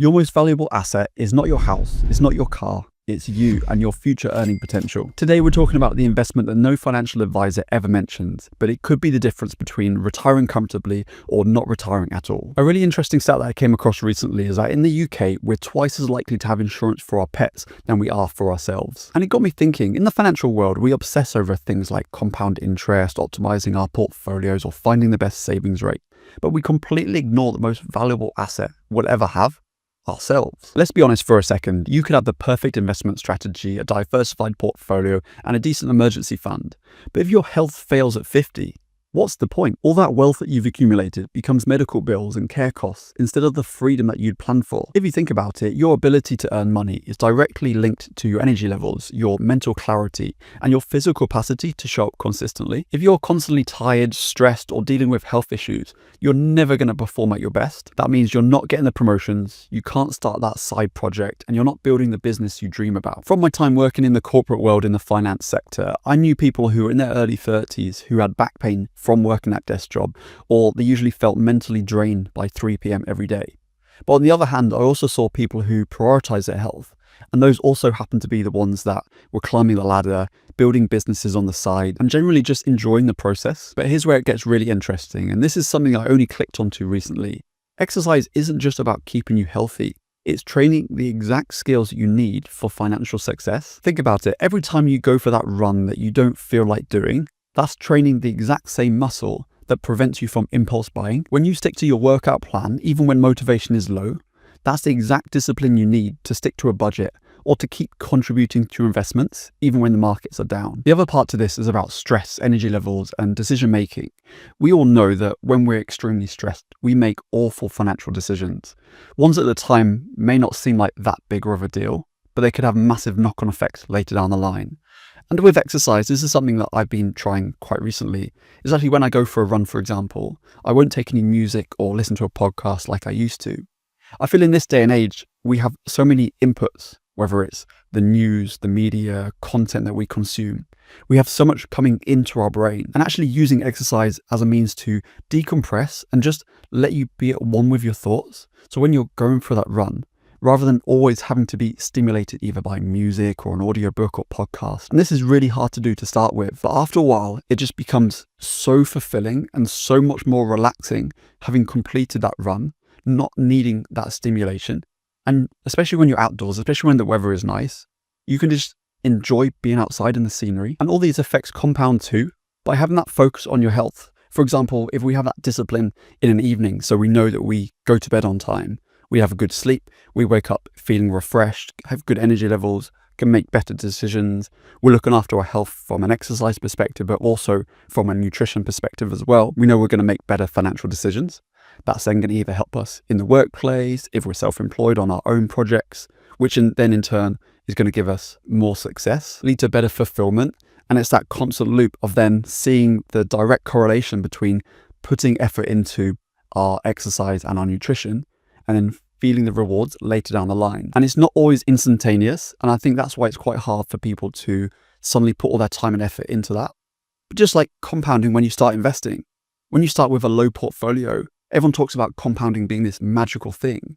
Your most valuable asset is not your house, it's not your car, it's you and your future earning potential. Today we're talking about the investment that no financial advisor ever mentions, but it could be the difference between retiring comfortably or not retiring at all. A really interesting stat that I came across recently is that in the UK, we're twice as likely to have insurance for our pets than we are for ourselves. And it got me thinking, in the financial world, we obsess over things like compound interest, optimizing our portfolios, or finding the best savings rate. But we completely ignore the most valuable asset we'll ever have: ourselves. Let's be honest for a second. You could have the perfect investment strategy, a diversified portfolio, and a decent emergency fund. But if your health fails at 50, what's the point? All that wealth that you've accumulated becomes medical bills and care costs instead of the freedom that you'd planned for. If you think about it, your ability to earn money is directly linked to your energy levels, your mental clarity, and your physical capacity to show up consistently. If you're constantly tired, stressed, or dealing with health issues, you're never going to perform at your best. That means you're not getting the promotions, you can't start that side project, and you're not building the business you dream about. From my time working in the corporate world in the finance sector, I knew people who were in their early 30s who had back pain from working that desk job, or they usually felt mentally drained by 3 p.m. every day. But on the other hand, I also saw people who prioritize their health, and those also happened to be the ones that were climbing the ladder, building businesses on the side, and generally just enjoying the process. But here's where it gets really interesting, and this is something I only clicked onto recently. Exercise isn't just about keeping you healthy. It's training the exact skills you need for financial success. Think about it. Every time you go for that run that you don't feel like doing, that's training the exact same muscle that prevents you from impulse buying. When you stick to your workout plan, even when motivation is low, that's the exact discipline you need to stick to a budget or to keep contributing to your investments, even when the markets are down. The other part to this is about stress, energy levels, and decision making. We all know that when we're extremely stressed, we make awful financial decisions. Ones at the time may not seem like that big of a deal, but they could have massive knock-on effects later down the line. And with exercise, this is something that I've been trying quite recently. Is actually when I go for a run, for example, I won't take any music or listen to a podcast like I used to. I feel in this day and age, we have so many inputs, whether it's the news, the media, content that we consume. We have so much coming into our brain, and actually using exercise as a means to decompress and just let you be at one with your thoughts. So when you're going for that run, rather than always having to be stimulated either by music or an audiobook or podcast. And this is really hard to do to start with, but after a while, it just becomes so fulfilling and so much more relaxing having completed that run, not needing that stimulation. And especially when you're outdoors, especially when the weather is nice, you can just enjoy being outside in the scenery. And all these effects compound too by having that focus on your health. For example, if we have that discipline in an evening, so we know that we go to bed on time, we have a good sleep, we wake up feeling refreshed, have good energy levels, can make better decisions. We're looking after our health from an exercise perspective, but also from a nutrition perspective as well. We know we're going to make better financial decisions. That's then going to either help us in the workplace, if we're self-employed on our own projects, which then in turn is going to give us more success, lead to better fulfillment. And it's that constant loop of then seeing the direct correlation between putting effort into our exercise and our nutrition, and then feeling the rewards later down the line. And it's not always instantaneous. And I think that's why it's quite hard for people to suddenly put all their time and effort into that. But just like compounding when you start investing, when you start with a low portfolio, everyone talks about compounding being this magical thing.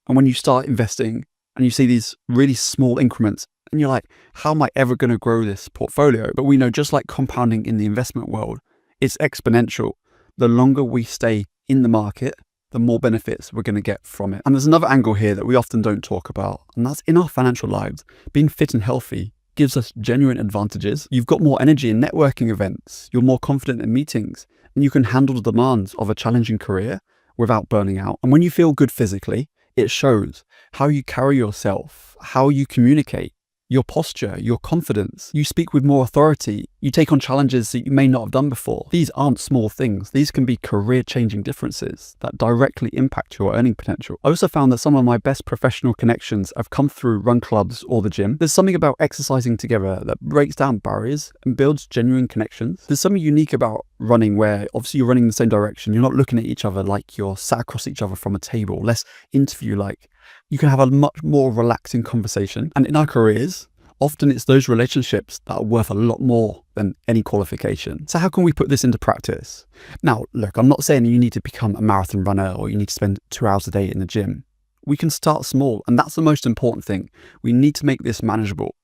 And when you start investing and you see these really small increments, and you're like, how am I ever going to grow this portfolio? But we know, just like compounding in the investment world, it's exponential. The longer we stay in the market, the more benefits we're going to get from it. And there's another angle here that we often don't talk about, and that's in our financial lives. Being fit and healthy gives us genuine advantages. You've got more energy in networking events, you're more confident in meetings, and you can handle the demands of a challenging career without burning out. And when you feel good physically, it shows how you carry yourself, how you communicate, your posture, your confidence. You speak with more authority. You take on challenges that you may not have done before. These aren't small things. These can be career-changing differences that directly impact your earning potential. I also found that some of my best professional connections have come through run clubs or the gym. There's something about exercising together that breaks down barriers and builds genuine connections. There's something unique about running where obviously you're running in the same direction. You're not looking at each other like you're sat across each other from a table, less interview-like. You can have a much more relaxing conversation. And in our careers, often it's those relationships that are worth a lot more than any qualification. So how can we put this into practice? Now, look, I'm not saying you need to become a marathon runner or you need to spend 2 hours a day in the gym. We can start small, and that's the most important thing. We need to make this manageable.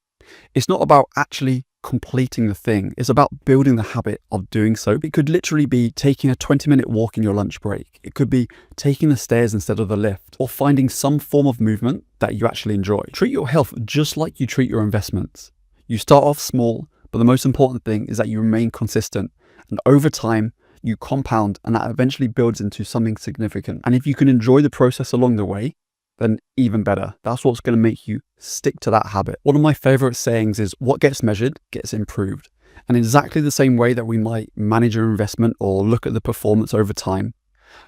It's not about actually completing the thing. It's about building the habit of doing so. It could literally be taking a 20-minute walk in your lunch break. It could be taking the stairs instead of the lift, or finding some form of movement that you actually enjoy. Treat your health just like you treat your investments. You start off small, but the most important thing is that you remain consistent. And over time, you compound, and that eventually builds into something significant. And if you can enjoy the process along the way, then even better. That's what's going to make you stick to that habit. One of my favorite sayings is, what gets measured gets improved. And in exactly the same way that we might manage your investment or look at the performance over time,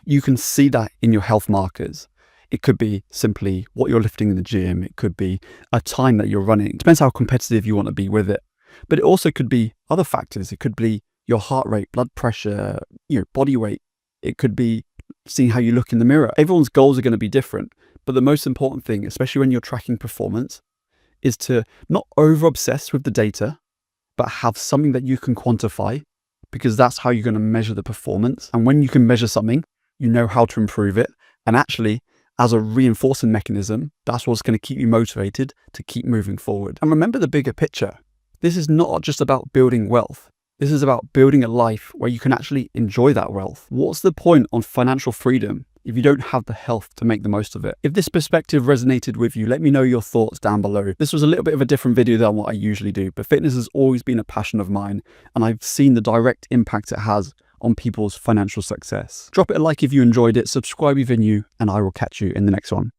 you can see that in your health markers. It could be simply what you're lifting in the gym. It could be a time that you're running. It depends how competitive you want to be with it. But it also could be other factors. It could be your heart rate, blood pressure, your body weight. It could be seeing how you look in the mirror. Everyone's goals are going to be different. But the most important thing, especially when you're tracking performance, is to not over-obsess with the data, but have something that you can quantify, because that's how you're going to measure the performance. And when you can measure something, you know how to improve it. And actually, as a reinforcing mechanism, that's what's going to keep you motivated to keep moving forward. And remember the bigger picture. This is not just about building wealth. This is about building a life where you can actually enjoy that wealth. What's the point on financial freedom if you don't have the health to make the most of it? If this perspective resonated with you, let me know your thoughts down below. This was a little bit of a different video than what I usually do, but fitness has always been a passion of mine, and I've seen the direct impact it has on people's financial success. Drop it a like if you enjoyed it, subscribe if you're new, and I will catch you in the next one.